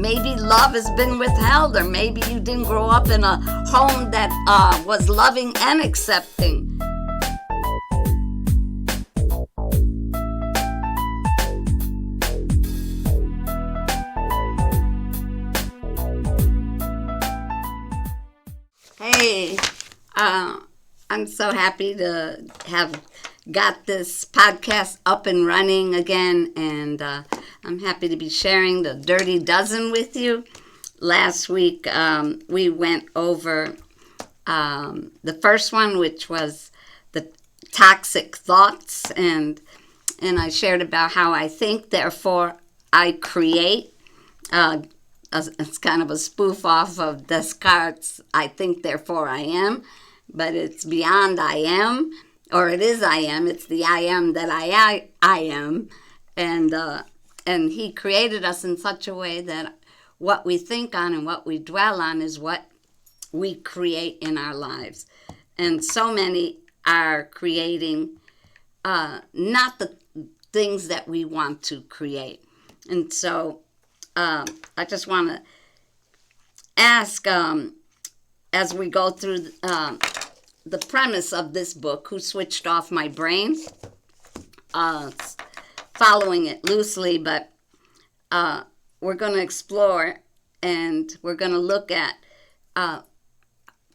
maybe love has been withheld, or maybe you didn't grow up in a home that was loving and accepting. Hey, I'm so happy to have got this podcast up and running again, and I'm happy to be sharing the Dirty Dozen with you. Last week, we went over the first one, which was the toxic thoughts, and I shared about how I think, therefore I create. It's kind of a spoof off of Descartes' I think, therefore I am, but it's beyond I am, or it is I am. It's the I am that I am, and he created us in such a way that what we think on and what we dwell on is what we create in our lives. And so many are creating not the things that we want to create. And so I just want to ask, as we go through the premise of this book, Who Switched Off My Brain, following it loosely, but we're going to explore, and we're going to look at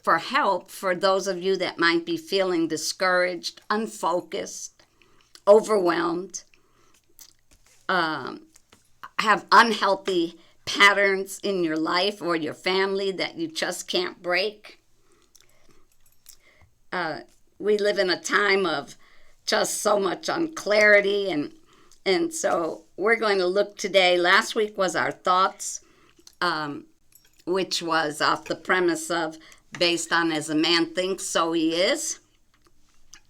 for help for those of you that might be feeling discouraged, unfocused, overwhelmed, have unhealthy patterns in your life or your family that you just can't break. We live in a time of just so much unclarity, and so we're going to look today. Last week was our thoughts, which was off the premise of based on as a man thinks, so he is.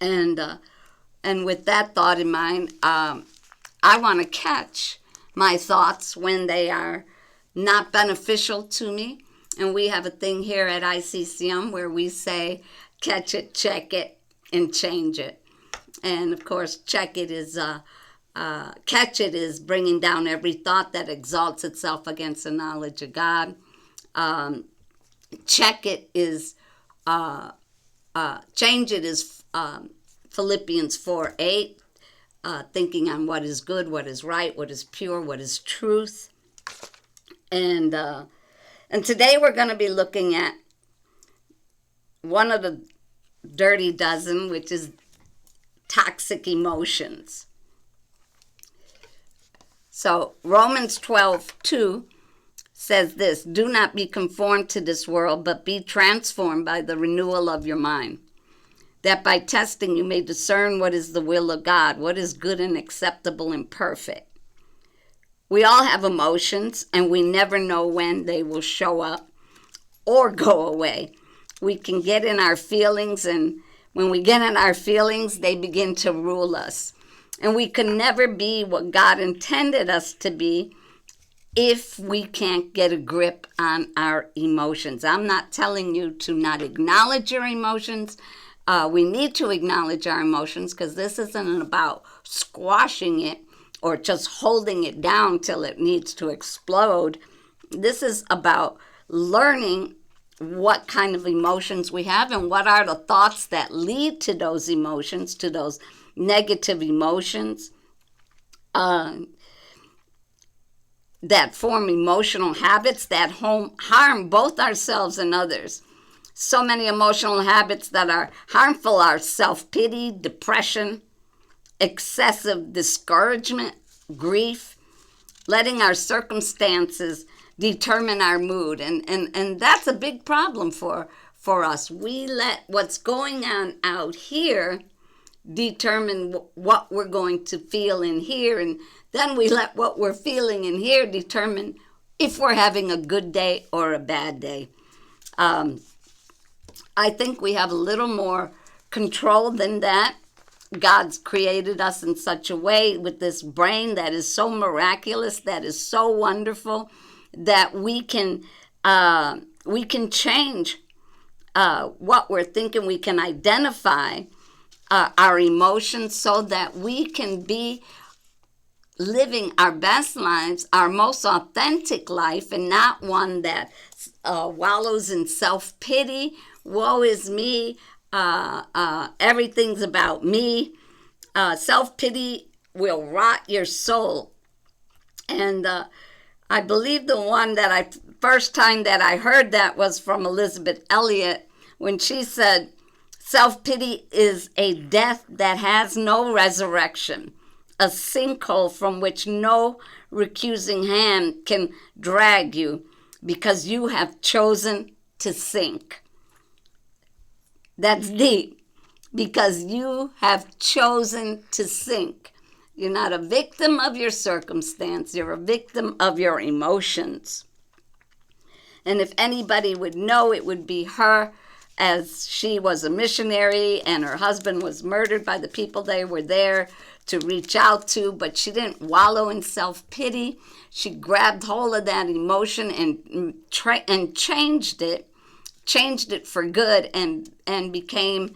And with that thought in mind, I want to catch my thoughts when they are not beneficial to me. And we have a thing here at ICCM where we say, catch it, check it, and change it. And of course, check it is, catch it is bringing down every thought that exalts itself against the knowledge of God. Check it is, change it is Philippians 4:8. Thinking on what is good, what is right, what is pure, what is truth. And today we're going to be looking at one of the dirty dozen, which is toxic emotions. So Romans 12:2 says this: do not be conformed to this world, but be transformed by the renewal of your mind, that by testing you may discern what is the will of God, what is good and acceptable and perfect. We all have emotions, and we never know when they will show up or go away. We can get in our feelings, and when we get in our feelings, they begin to rule us. And we can never be what God intended us to be if we can't get a grip on our emotions. I'm not telling you to not acknowledge your emotions. We need to acknowledge our emotions, because this isn't about squashing it or just holding it down till it needs to explode. This is about learning what kind of emotions we have and what are the thoughts that lead to those emotions, to those negative emotions that form emotional habits that harm both ourselves and others. So many emotional habits that are harmful are self-pity, depression, excessive discouragement, grief, letting our circumstances determine our mood. And that's a big problem for us. We let what's going on out here determine what we're going to feel in here. And then we let what we're feeling in here determine if we're having a good day or a bad day. I think we have a little more control than that. God's created us in such a way with this brain that is so miraculous, that is so wonderful, that we can change what we're thinking. We can identify our emotions so that we can be living our best lives, our most authentic life, and not one that wallows in self-pity. Woe is me. Everything's about me. Self-pity will rot your soul. And I believe the one that first time that I heard that was from Elizabeth Elliot, when she said, self-pity is a death that has no resurrection, a sinkhole from which no recusing hand can drag you because you have chosen to sink. That's deep, because you have chosen to sink. You're not a victim of your circumstance. You're a victim of your emotions. And if anybody would know, it would be her, as she was a missionary and her husband was murdered by the people they were there to reach out to, but she didn't wallow in self-pity. She grabbed hold of that emotion and changed it for good, and became,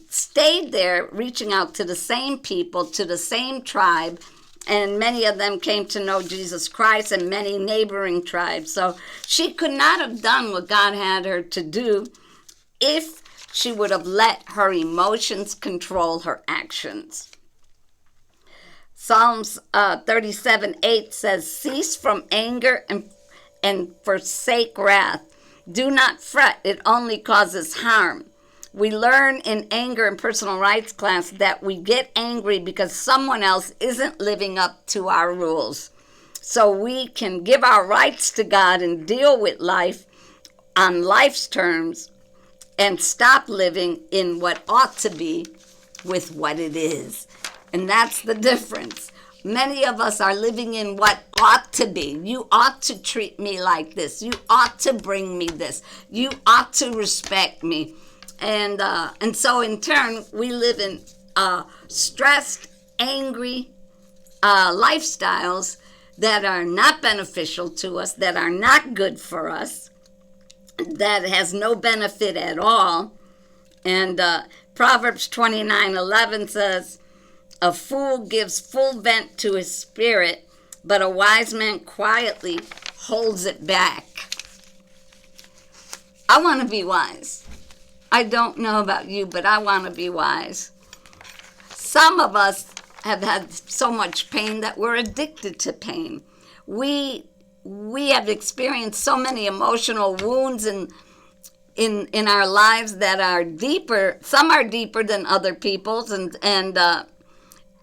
stayed there, reaching out to the same people, to the same tribe, and many of them came to know Jesus Christ, and many neighboring tribes. So she could not have done what God had her to do if she would have let her emotions control her actions. Psalms 37:8 says, cease from anger and forsake wrath. Do not fret, it only causes harm. We learn in anger and personal rights class that we get angry because someone else isn't living up to our rules. So we can give our rights to God and deal with life on life's terms and stop living in what ought to be with what it is. And that's the difference. Many of us are living in what ought to be. You ought to treat me like this. You ought to bring me this. You ought to respect me. And so in turn, we live in stressed, angry lifestyles that are not beneficial to us, that are not good for us, that has no benefit at all. And Proverbs 29:11 says, a fool gives full vent to his spirit, but a wise man quietly holds it back. I want to be wise. I don't know about you, but I want to be wise. Some of us have had so much pain that we're addicted to pain. We have experienced so many emotional wounds in our lives that are deeper. Some are deeper than other people's,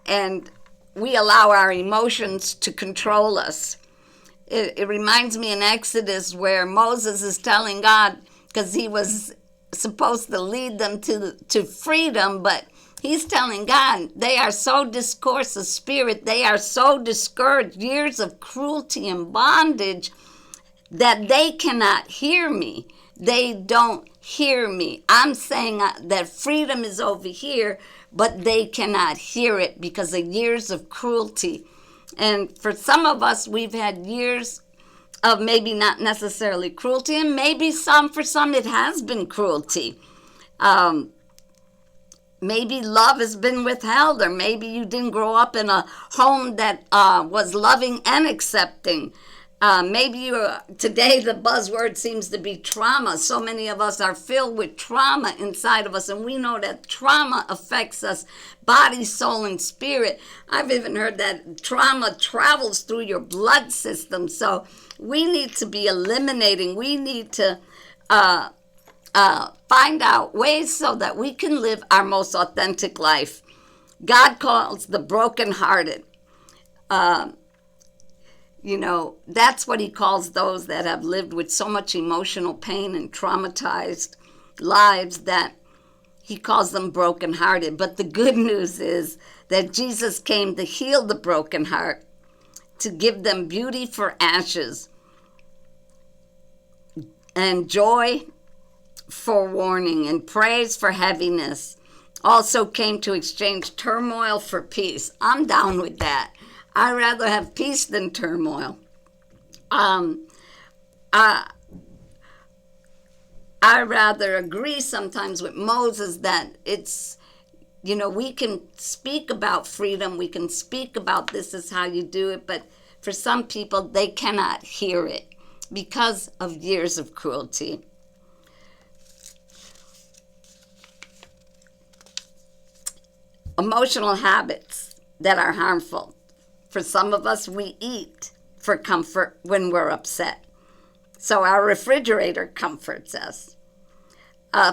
and we allow our emotions to control us. It reminds me in Exodus where Moses is telling God, because he was supposed to lead them to freedom, but he's telling God, they are so discourse of spirit, they are so discouraged, years of cruelty and bondage, that they cannot hear me. They don't hear me. I'm saying that freedom is over here, but they cannot hear it because of years of cruelty. And for some of us, we've had years of maybe not necessarily cruelty, and maybe for some it has been cruelty. Maybe love has been withheld, or maybe you didn't grow up in a home that was loving and accepting. Maybe today the buzzword seems to be trauma. So many of us are filled with trauma inside of us, and we know that trauma affects us body, soul, and spirit. I've even heard that trauma travels through your blood system. So we need to be eliminating. We need to find out ways so that we can live our most authentic life. God calls the brokenhearted. That's what he calls those that have lived with so much emotional pain and traumatized lives, that he calls them brokenhearted. But the good news is that Jesus came to heal the broken heart, to give them beauty for ashes and joy for mourning and praise for heaviness. Also came to exchange turmoil for peace. I'm down with that. I'd rather have peace than turmoil. I rather agree sometimes with Moses that You know, we can speak about freedom. We can speak about this is how you do it. But for some people, they cannot hear it because of years of cruelty. Emotional habits that are harmful. For some of us, we eat for comfort when we're upset. So our refrigerator comforts us.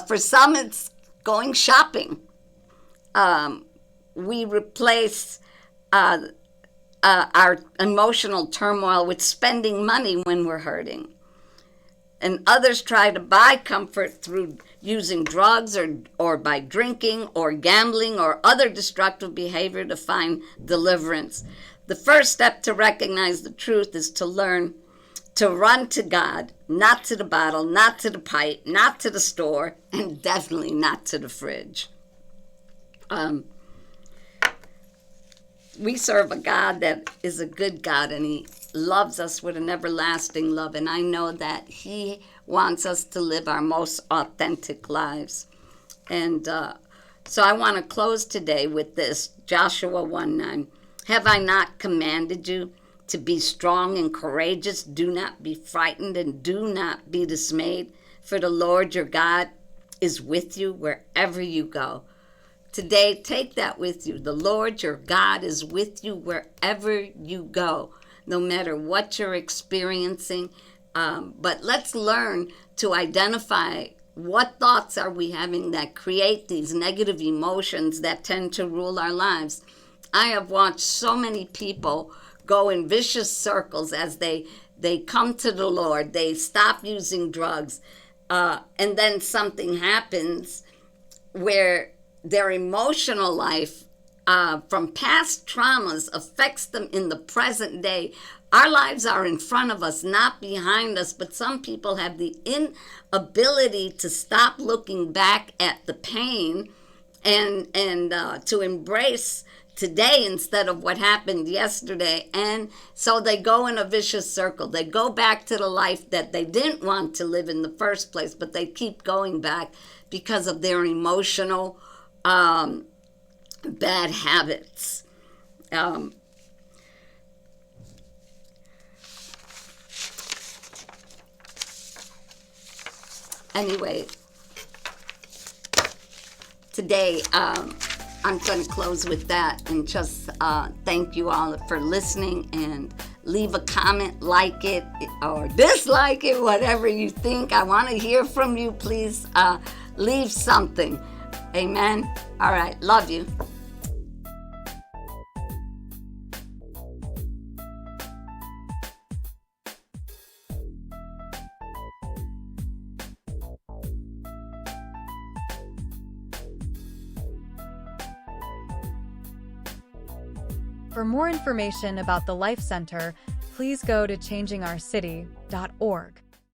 For some, it's going shopping. We replace our emotional turmoil with spending money when we're hurting. And others try to buy comfort through using drugs or by drinking or gambling or other destructive behavior to find deliverance. The first step to recognize the truth is to learn to run to God, not to the bottle, not to the pipe, not to the store, and definitely not to the fridge. We serve a God that is a good God, and He loves us with an everlasting love. And I know that He wants us to live our most authentic lives. And so I want to close today with this, Joshua 1:9. Have I not commanded you to be strong and courageous? Do not be frightened and do not be dismayed, for the Lord your God is with you wherever you go. Today, take that with you. The Lord your God is with you wherever you go, no matter what you're experiencing. But let's learn to identify what thoughts are we having that create these negative emotions that tend to rule our lives. I have watched so many people go in vicious circles as they come to the Lord. They stop using drugs, and then something happens where their emotional life from past traumas affects them in the present day. Our lives are in front of us, not behind us, but some people have the inability to stop looking back at the pain and to embrace today instead of what happened yesterday. And so they go in a vicious circle. They go back to the life that they didn't want to live in the first place, but they keep going back because of their emotional bad habits. Anyway, today I'm going to close with that and just thank you all for listening, and leave a comment, like it or dislike it, whatever you think. I want to hear from you. Please leave something. Amen. All right. Love you. For more information about the Life Center, please go to changingourcity.org.